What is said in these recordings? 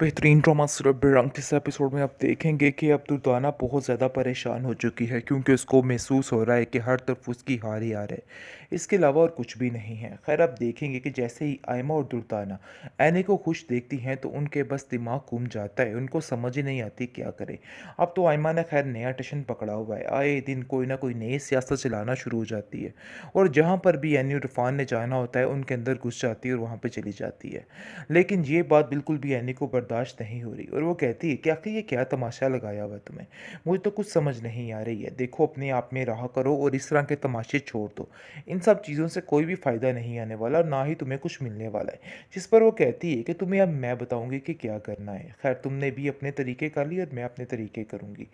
बेहतरीन ड्रामा सिर्फ बेरंग इस एपिसोड में आप देखेंगे कि अब दुर्दाना बहुत ज़्यादा परेशान हो चुकी है क्योंकि उसको महसूस हो रहा है कि हर तरफ उसकी हार ही हार है। इसके अलावा और कुछ भी नहीं है। खैर आप देखेंगे कि जैसे ही आयमा और दुर्दाना ऐनी को खुश देखती हैं तो उनके बस दिमाग घूम जाता है, उनको समझ ही नहीं आती क्या करे। अब तो आयमा ने खैर नया टशन पकड़ा हुआ है, आए दिन कोई ना कोई नई सियासत चलाना शुरू हो जाती है और जहाँ पर भी ऐनी और इरफान ने जाना होता है उनके अंदर घुस जाती है और वहाँ पर चली जाती है। लेकिन ये बात बिल्कुल भी ऐनी को बर्दाश्त नहीं हो रही और वो कहती है कि आखिर ये क्या तमाशा लगाया हुआ है तुम्हें, मुझे तो कुछ समझ नहीं आ रही है। देखो अपने आप में रहा करो और इस तरह के तमाशे छोड़ दो। इन सब चीज़ों से कोई भी फ़ायदा नहीं आने वाला और ना ही तुम्हें कुछ मिलने वाला है। जिस पर वो कहती है कि तुम्हें अब मैं बताऊंगी कि क्या करना है। खैर तुमने भी अपने तरीके कर लिए और मैं अपने तरीके करूंगी।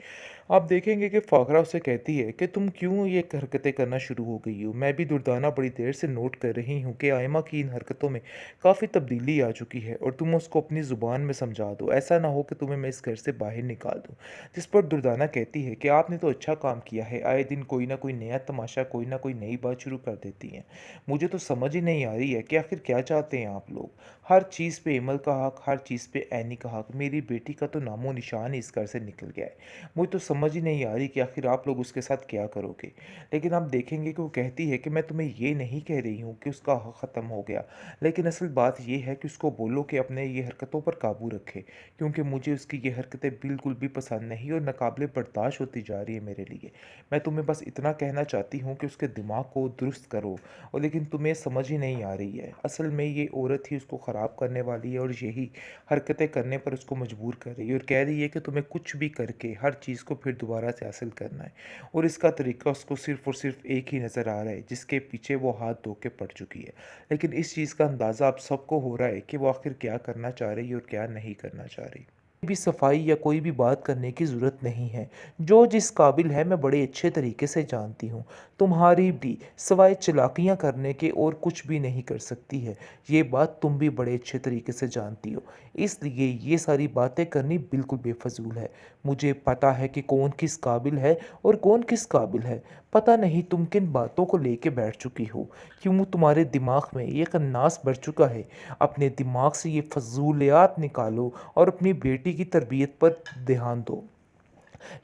आप देखेंगे कि फ़ाखरा उससे कहती है कि तुम क्यों ये हरकतें करना शुरू हो गई हो। मैं भी दुर्दाना बड़ी देर से नोट कर रही हूँ कि आयमा की इन हरकतों में काफ़ी तब्दीली आ चुकी है और तुम उसको अपनी ज़ुबान में समझा दो, ऐसा ना हो कि तुम्हें मैं इस घर से बाहर निकाल दूँ। जिस पर दुर्दाना कहती है कि आपने तो अच्छा काम किया है, आए दिन कोई ना कोई नया तमाशा, कोई ना कोई नई बात शुरू कर देती हैं। मुझे तो समझ ही नहीं आ रही है कि आखिर क्या चाहते हैं आप लोग। हर चीज़ पे इमल का हक, हर चीज़ पे ऐनी का हक। मेरी बेटी का तो नामो निशान ही इस घर से निकल गया है। मुझे तो समझ ही नहीं आ रही कि आखिर आप लोग उसके साथ क्या करोगे। लेकिन आप देखेंगे कि वो कहती है कि मैं तुम्हें ये नहीं कह रही हूँ कि उसका हक ख़त्म हो गया, लेकिन असल बात ये है कि उसको बोलो कि अपने ये हरकतों पर काबू रखे, क्योंकि मुझे उसकी ये हरकतें बिल्कुल भी पसंद नहीं और नाकाबिले बर्दाश्त होती जा रही है मेरे लिए। मैं तुम्हें बस इतना कहना चाहती हूँ कि उसके दिमाग को दुरुस्त करो, और लेकिन तुम्हें समझ ही नहीं आ रही है। असल में ये औरत ही उसको ख़राब करने वाली है और यही हरकतें करने पर उसको मजबूर कर रही है और कह रही है कि तुम्हें कुछ भी करके हर चीज़ को फिर दोबारा से हासिल करना है। और इसका तरीका उसको सिर्फ़ और सिर्फ एक ही नज़र आ रहा है, जिसके पीछे वो हाथ धो के पड़ चुकी है। लेकिन इस चीज़ का अंदाज़ा आप सबको हो रहा है कि वो आखिर क्या करना चाह रही है और क्या नहीं करना चाह रही। भी सफाई या कोई भी बात करने की ज़रूरत नहीं है। जो जिस काबिल है मैं बड़े अच्छे तरीके से जानती हूँ। तुम्हारी भी सिवाय चालाकियाँ करने के और कुछ भी नहीं कर सकती है। ये बात तुम भी बड़े अच्छे तरीके से जानती हो। इसलिए ये सारी बातें करनी बिल्कुल बेफजूल है। मुझे पता है कि कौन किस काबिल है और कौन किस काबिल है। पता नहीं तुम किन बातों को लेके बैठ चुकी हो, क्यों तुम्हारे दिमाग में ये कन्नास बढ़ चुका है। अपने दिमाग से ये फजूलियात निकालो और अपनी बेटी की तरबियत पर ध्यान दो।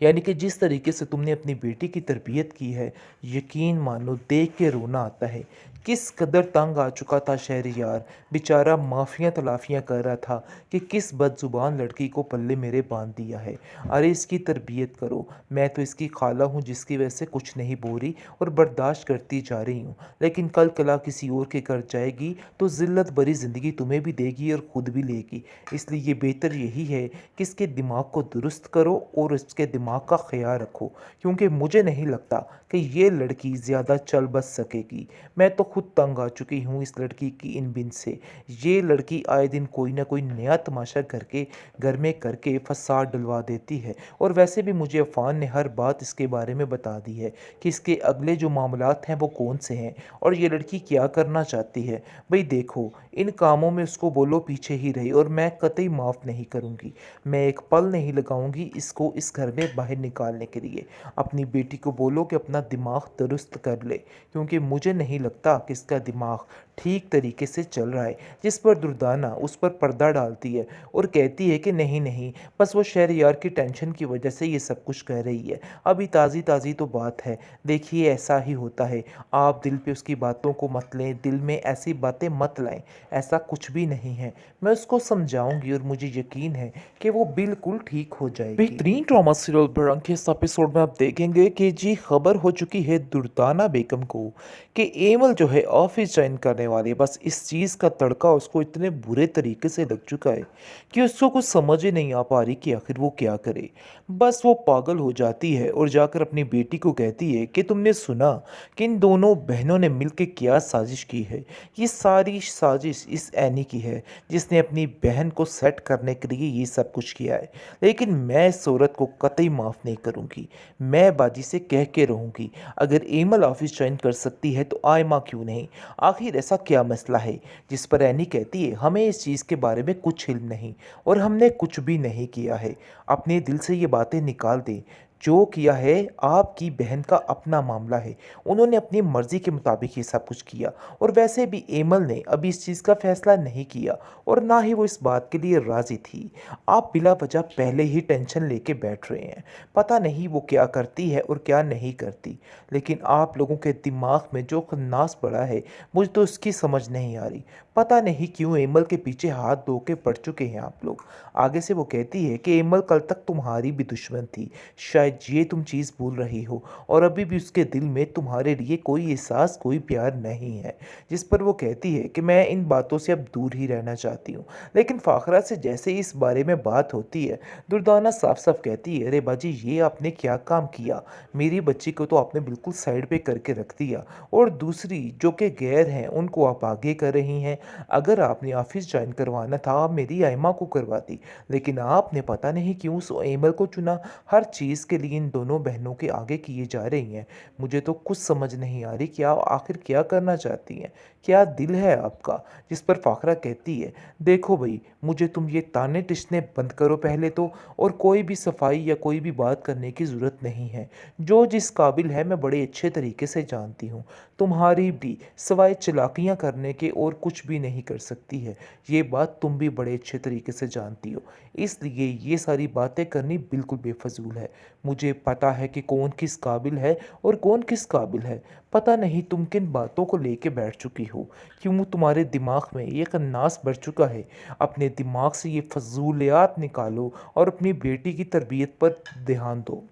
यानी कि जिस तरीके से तुमने अपनी बेटी की तरबियत की है, यकीन मानो देख के रोना आता है। किस कदर तंग आ चुका था शहरयार, बेचारा माफ़ियाँ तलाफ़ियाँ कर रहा था कि किस बदजुबान लड़की को पल्ले मेरे बांध दिया है। अरे इसकी तरबियत करो। मैं तो इसकी खाला हूँ जिसकी वजह से कुछ नहीं बोल रही और बर्दाश्त करती जा रही हूँ। लेकिन कल कला किसी और के घर जाएगी तो ज़िल्लत भरी ज़िंदगी तुम्हें भी देगी और ख़ुद भी लेगी। इसलिए ये बेहतर यही है कि इसके दिमाग को दुरुस्त करो और इसके दिमाग का ख्याल रखो, क्योंकि मुझे नहीं लगता कि ये लड़की ज़्यादा चल बस सकेगी। मैं तो खुद तंग आ चुकी हूँ इस लड़की की इन बिन से। ये लड़की आए दिन कोई ना कोई नया तमाशा करके घर में करके फसाद डलवा देती है। और वैसे भी मुझे अफ़ान ने हर बात इसके बारे में बता दी है कि इसके अगले जो मामलात हैं वो कौन से हैं और ये लड़की क्या करना चाहती है। भाई देखो, इन कामों में उसको बोलो पीछे ही रहे और मैं कतई माफ़ नहीं करूँगी। मैं एक पल नहीं लगाऊंगी इसको इस घर में बाहर निकालने के लिए। अपनी बेटी को बोलो कि अपना दिमाग दुरुस्त कर ले, क्योंकि मुझे नहीं लगता कि इसका दिमाग ठीक तरीके से चल रहा है। जिस पर दुर्दाना उस पर पर्दा डालती है और कहती है कि नहीं नहीं, बस वो शहरयार की टेंशन की वजह से ये सब कुछ कह रही है। अभी ताज़ी ताज़ी तो बात है। देखिए ऐसा ही होता है, आप दिल पे उसकी बातों को मत लें, दिल में ऐसी बातें मत लाएं। ऐसा कुछ भी नहीं है। मैं उसको समझाऊंगी और मुझे यकीन है कि वो बिल्कुल ठीक हो जाएगी। बेहतरीन ड्रामा सीरियल बरंग के इस एपिसोड में आप देखेंगे कि जी खबर हो चुकी है दुर्दाना बेगम को कि एमल जो है ऑफिस ज्वाइन करने वाली है। बस इस चीज़ का तड़का उसको इतने बुरे तरीके से लग चुका है कि उसको कुछ समझ ही नहीं आ पा रही कि आखिर वो क्या करे। बस वो पागल हो जाती है और जाकर अपनी बेटी को कहती है कि तुमने सुना कि इन दोनों बहनों ने मिलकर क्या साजिश की है। ये सारी साजिश इस एनी की है, जिसने अपनी बहन को सेट करने के लिए ये सब कुछ किया है। लेकिन मैं इस औरत को कतई माफ़ नहीं करूँगी। मैं बाजी से कह के रहूँगी, अगर एमल ऑफिस ज्वाइन कर सकती है तो आयमा क्यों नहीं। आखिर ऐसा क्या मसला है। जिस पर एनी कहती है हमें इस चीज़ के बारे में कुछ इल्म नहीं और हमने कुछ भी नहीं किया है। अपने दिल से ये बातें निकाल दें। जो किया है आपकी बहन का अपना मामला है। उन्होंने अपनी मर्ज़ी के मुताबिक ये सब कुछ किया और वैसे भी एमल ने अभी इस चीज़ का फ़ैसला नहीं किया और ना ही वो इस बात के लिए राज़ी थी। आप बिला वजह पहले ही टेंशन लेके बैठ रहे हैं। पता नहीं वो क्या करती है और क्या नहीं करती। लेकिन आप लोगों के दिमाग में जो खन्नास पड़ा है, मुझे तो उसकी समझ नहीं आ रही। पता नहीं क्यों एमल के पीछे हाथ धो के पड़ चुके हैं आप लोग। आगे से वो कहती है कि एमल कल तक तुम्हारी भी दुश्मन थी। शायद ये तुम चीज़ भूल रही हो और अभी भी उसके दिल में तुम्हारे लिए कोई एहसास, कोई प्यार नहीं है। जिस पर वो कहती है कि मैं इन बातों से अब दूर ही रहना चाहती हूँ। लेकिन फ़ाखरा से जैसे ही इस बारे में बात होती है, दुर्दाना साफ-साफ कहती है, "अरे बाजी, ये आपने क्या काम किया? मेरी बच्ची को तो आपने बिल्कुल साइड पे करके रख दिया और दूसरी जो कि गैर हैं, उनको आप आगे कर रही हैं। अगर आपने ऑफ़िस जॉइन करवाना था, आप मेरी आइमा को करवाती, लेकिन आपने पता नहीं क्यों उस एमल को चुना। हर चीज़ के लिए इन दोनों बहनों के आगे किए जा रही हैं। मुझे तो कुछ समझ नहीं आ रही कि आप आखिर क्या करना चाहती हैं? क्या दिल है आपका?" जिस पर फ़ाखरा कहती है, "देखो भई, मुझे तुम ये ताने-तिश्ने बंद करो पहले तो, और कोई भी सफाई या कोई भी बात करने की ज़रूरत नहीं है। जो जिस काबिल है मैं बड़े अच्छे तरीके से जानती हूँ। तुम्हारी भी सिवाय चालाकियाँ करने के और कुछ भी नहीं कर सकती है। ये बात तुम भी बड़े अच्छे तरीके से जानती हो। इसलिए ये सारी बातें करनी बिल्कुल बेफजूल है। मुझे पता है कि कौन किस काबिल है और कौन किस काबिल है। पता नहीं तुम किन बातों को लेके बैठ चुकी हो, क्यों तुम्हारे दिमाग में ये कन्नास बढ़ चुका है। अपने दिमाग से ये फजूलियात निकालो और अपनी बेटी की तरबियत पर ध्यान दो।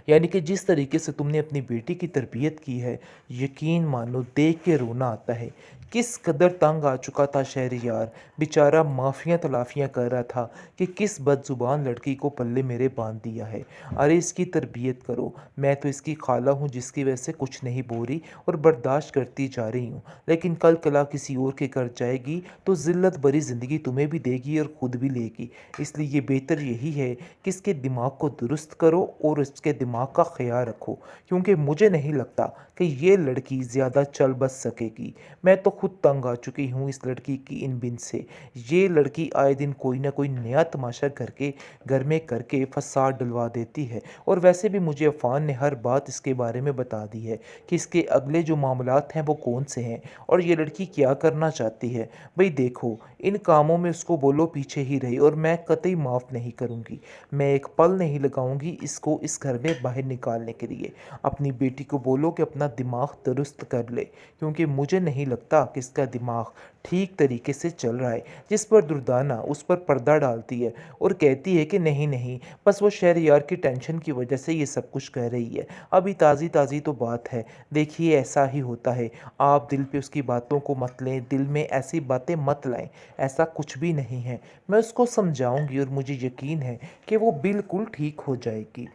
यानी कि जिस तरीके से तुमने अपनी बेटी की तरबियत की है, यकीन मानो देख के रोना आता है। किस कदर तंग आ चुका था शहरयार, बेचारा माफ़ियाँ तलाफ़ियाँ कर रहा था कि किस बदज़ुबान लड़की को पल्ले मेरे बांध दिया है। अरे इसकी तरबियत करो, मैं तो इसकी खाला हूँ जिसकी वजह से कुछ नहीं बोल रही और बर्दाश्त करती जा रही हूँ। लेकिन कल कला किसी और के घर जाएगी तो ज़िल्लत भरी ज़िंदगी तुम्हें भी देगी और ख़ुद भी लेगी। इसलिए ये बेहतर यही है कि इसके दिमाग को दुरुस्त करो और इसके दिमाग का ख्याल रखो, क्योंकि मुझे नहीं लगता कि ये लड़की ज़्यादा चल बस सकेगी। मैं तो खुद तंग आ चुकी हूँ इस लड़की की इन बिन से। ये लड़की आए दिन कोई ना कोई नया तमाशा करके घर में करके फसाद डलवा देती है और वैसे भी मुझे अफ़ान ने हर बात इसके बारे में बता दी है कि इसके अगले जो मामलात हैं वो कौन से हैं और ये लड़की क्या करना चाहती है। भाई देखो, इन कामों में उसको बोलो पीछे ही रहे और मैं कतई माफ़ नहीं करूँगी। मैं एक पल नहीं लगाऊंगी इसको इस घर में बाहर निकालने के लिए। अपनी बेटी को बोलो कि अपना दिमाग दुरुस्त कर ले, क्योंकि मुझे नहीं लगता कि इसका दिमाग ठीक तरीके से चल रहा है। जिस पर दुर्दाना उस पर पर्दा डालती है और कहती है कि नहीं नहीं, बस वो शहरयार की टेंशन की वजह से ये सब कुछ कह रही है। अभी ताज़ी ताज़ी तो बात है, देखिए ऐसा ही होता है। आप दिल पे उसकी बातों को मत लें, दिल में ऐसी बातें मत लाएं। ऐसा कुछ भी नहीं है। मैं उसको समझाऊंगी और मुझे यकीन है कि वो बिल्कुल ठीक हो जाएगी।